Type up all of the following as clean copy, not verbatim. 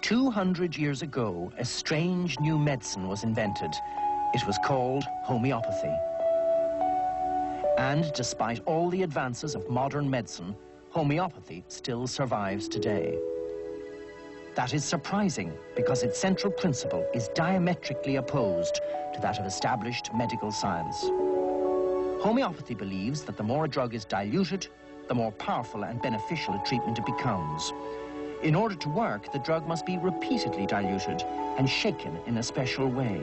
200 years ago, a strange new medicine was invented. It was called homeopathy. And despite all the advances of modern medicine, homeopathy still survives today. That is surprising because its central principle is diametrically opposed to that of established medical science. Homeopathy believes that the more a drug is diluted, the more powerful and beneficial a treatment it becomes. In order to work, the drug must be repeatedly diluted and shaken in a special way.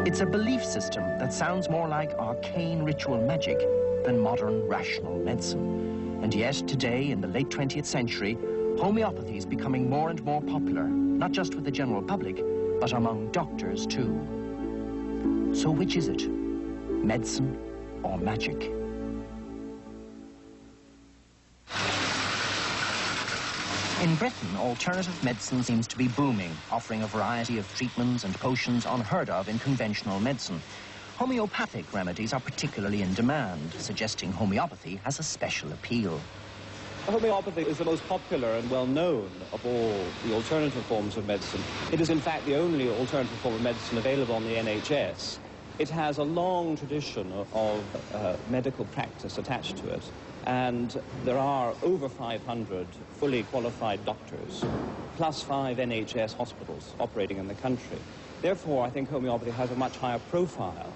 It's a belief system that sounds more like arcane ritual magic than modern rational medicine. And yet, today, in the late 20th century, homeopathy is becoming more and more popular, not just with the general public, but among doctors too. So which is it? Medicine or magic? In Britain, alternative medicine seems to be booming, offering a variety of treatments and potions unheard of in conventional medicine. Homeopathic remedies are particularly in demand, suggesting homeopathy has a special appeal. Homeopathy is the most popular and well-known of all the alternative forms of medicine. It is, in fact, the only alternative form of medicine available on the NHS. It has a long tradition of medical practice attached to it, and there are over 500 fully qualified doctors, plus 5 NHS hospitals operating in the country. Therefore, I think homeopathy has a much higher profile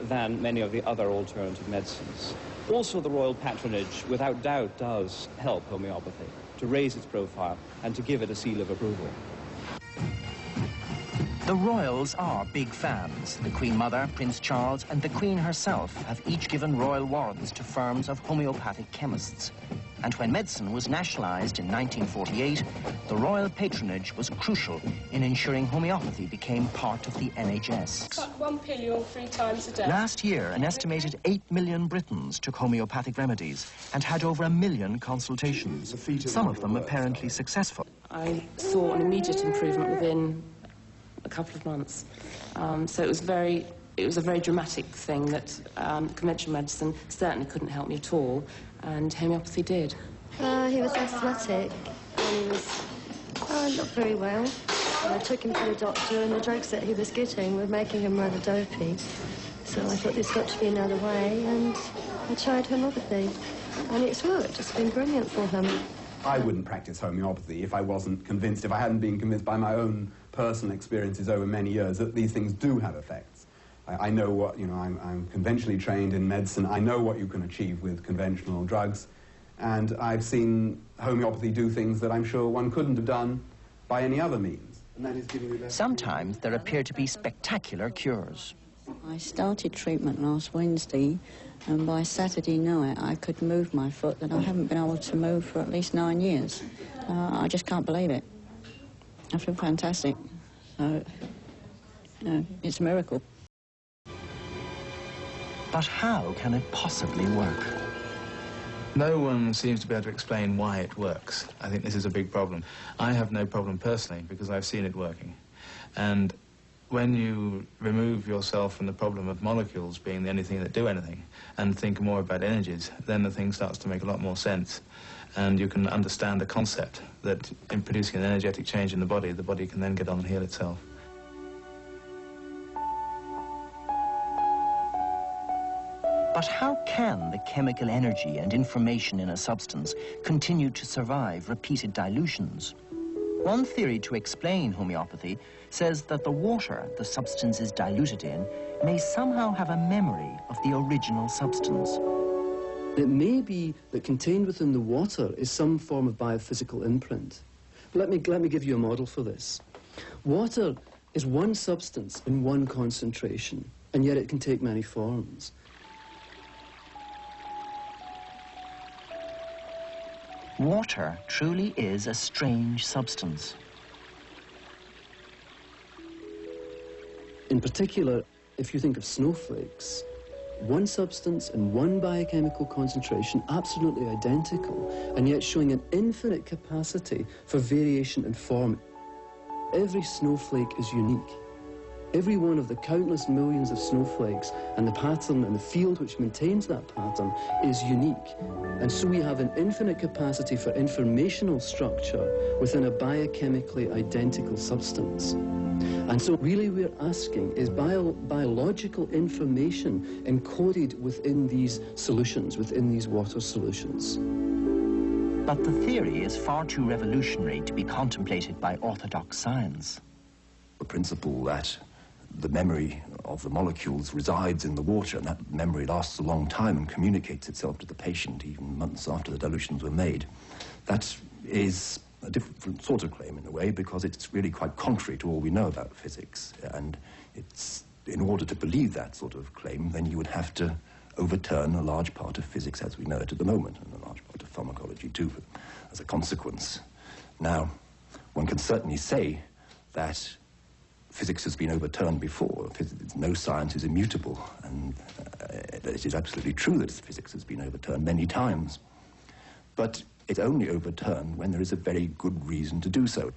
than many of the other alternative medicines. Also, the royal patronage, without doubt, does help homeopathy to raise its profile and to give it a seal of approval. The royals are big fans. The Queen Mother, Prince Charles, and the Queen herself have each given royal warrants to firms of homeopathic chemists. And when medicine was nationalised in 1948, the royal patronage was crucial in ensuring homeopathy became part of the NHS. Cut 1 pilule 3 times a day. Last year, an estimated 8 million Britons took homeopathic remedies and had over 1 million consultations, some of them apparently successful. I saw an immediate improvement within a couple of months. So it was a very dramatic thing that conventional medicine certainly couldn't help me at all, and homeopathy did. He was asthmatic and he was not very well. I took him to the doctor, and the drugs that he was getting were making him rather dopey. So I thought there's got to be another way, and I tried homeopathy, and it's worked. It's been brilliant for him. I wouldn't practice homeopathy if I wasn't convinced, if I hadn't been convinced by my own personal experiences over many years that these things do have effects. I know what, I'm conventionally trained in medicine. I know what you can achieve with conventional drugs. And I've seen homeopathy do things that I'm sure one couldn't have done by any other means. And that is giving you Sometimes there appear to be spectacular cures. I started treatment last Wednesday, and by Saturday night I could move my foot that I haven't been able to move for at least 9 years. I just can't believe it. I feel fantastic. So, it's a miracle. But how can it possibly work? No one seems to be able to explain why it works. I think this is a big problem. I have no problem personally because I've seen it working. And when you remove yourself from the problem of molecules being the only thing that do anything and think more about energies, then the thing starts to make a lot more sense. And you can understand the concept that in producing an energetic change in the body can then get on and heal itself. But how can the chemical energy and information in a substance continue to survive repeated dilutions? One theory to explain homeopathy says that the water the substance is diluted in may somehow have a memory of the original substance. It may be that contained within the water is some form of biophysical imprint. Let me give you a model for this. Water is one substance in one concentration, and yet it can take many forms. Water truly is a strange substance. In particular, if you think of snowflakes, one substance in one biochemical concentration, absolutely identical, and yet showing an infinite capacity for variation in form. Every snowflake is unique. every one of the countless millions of snowflakes and the pattern and the field which maintains that pattern is unique. And so we have an infinite capacity for informational structure within a biochemically identical substance. And so really we're asking, is biological information encoded within these solutions, within these water solutions? But the theory is far too revolutionary to be contemplated by orthodox science. The principle that the memory of the molecules resides in the water, and that memory lasts a long time and communicates itself to the patient even months after the dilutions were made, that is a different sort of claim in a way, because it's really quite contrary to all we know about physics. And it's, in order to believe that sort of claim, then you would have to overturn a large part of physics as we know it at the moment, and a large part of pharmacology too, as a consequence. Now, one can certainly say that physics has been overturned before. No science is immutable, and it is absolutely true that physics has been overturned many times. But it's only overturned when there is a very good reason to do so.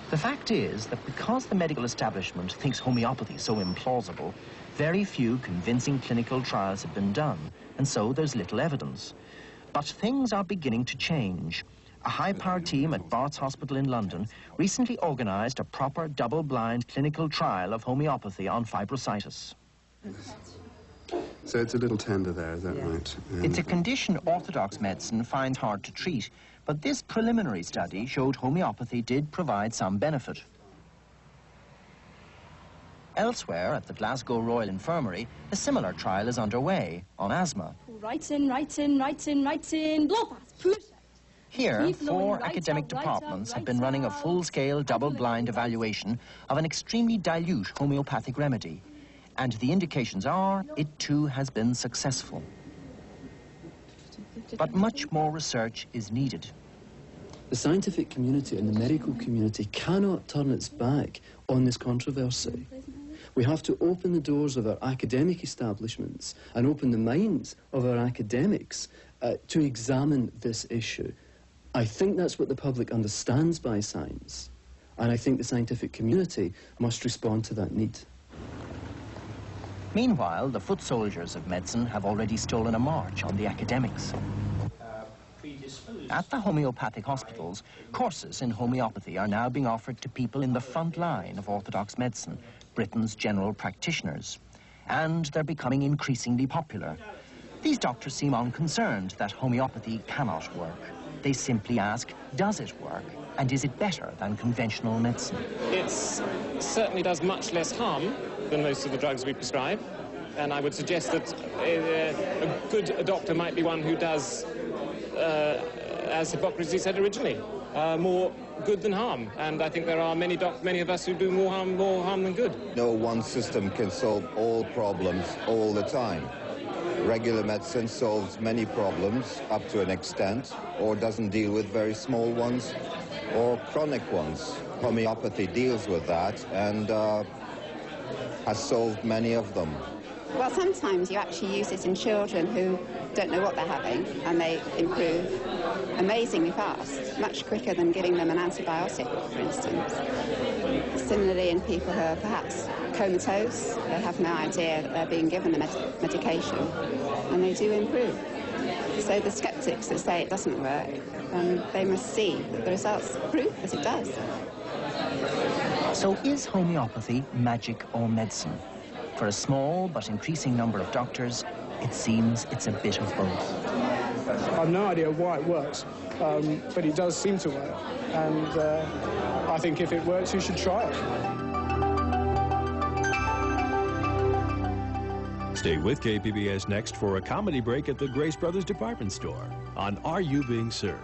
The fact is that because the medical establishment thinks homeopathy so implausible, very few convincing clinical trials have been done, and so there's little evidence. But things are beginning to change. A high-powered team at Bart's Hospital in London recently organised a proper double-blind clinical trial of homeopathy on fibrositis. So it's a little tender there, is that right? It's a condition orthodox medicine finds hard to treat, but this preliminary study showed homeopathy did provide some benefit. Elsewhere, at the Glasgow Royal Infirmary, a similar trial is underway on asthma. Right in, right in, right in, right in, blow past, push. Here, 4 academic departments have been running a full-scale double-blind evaluation of an extremely dilute homeopathic remedy. And the indications are it too has been successful. But much more research is needed. The scientific community and the medical community cannot turn its back on this controversy. We have to open the doors of our academic establishments and open the minds of our academics to examine this issue. I think that's what the public understands by science, and I think the scientific community must respond to that need. Meanwhile, the foot soldiers of medicine have already stolen a march on the academics. At the homeopathic hospitals, courses in homeopathy are now being offered to people in the front line of orthodox medicine, Britain's general practitioners. And they're becoming increasingly popular. These doctors seem unconcerned that homeopathy cannot work. They simply ask, does it work? And is it better than conventional medicine? It certainly does much less harm than most of the drugs we prescribe. And I would suggest that a good doctor might be one who does, as Hippocrates said originally, more good than harm. And I think there are many of us who do more harm than good. No one system can solve all problems all the time. Regular medicine solves many problems up to an extent, or doesn't deal with very small ones or chronic ones. Homeopathy deals with that and has solved many of them. Well, sometimes you actually use it in children who don't know what they're having, and they improve amazingly fast, much quicker than giving them an antibiotic, for instance. Similarly, in people who are perhaps comatose, they have no idea that they're being given the medication, and they do improve. So the skeptics that say it doesn't work, they must see that the results prove that it does. So is homeopathy magic or medicine? For a small but increasing number of doctors, it seems it's a bit of both. I have no idea why it works, but it does seem to work. And I think if it works, you should try it. Stay with KPBS next for a comedy break at the Grace Brothers Department Store on Are You Being Served?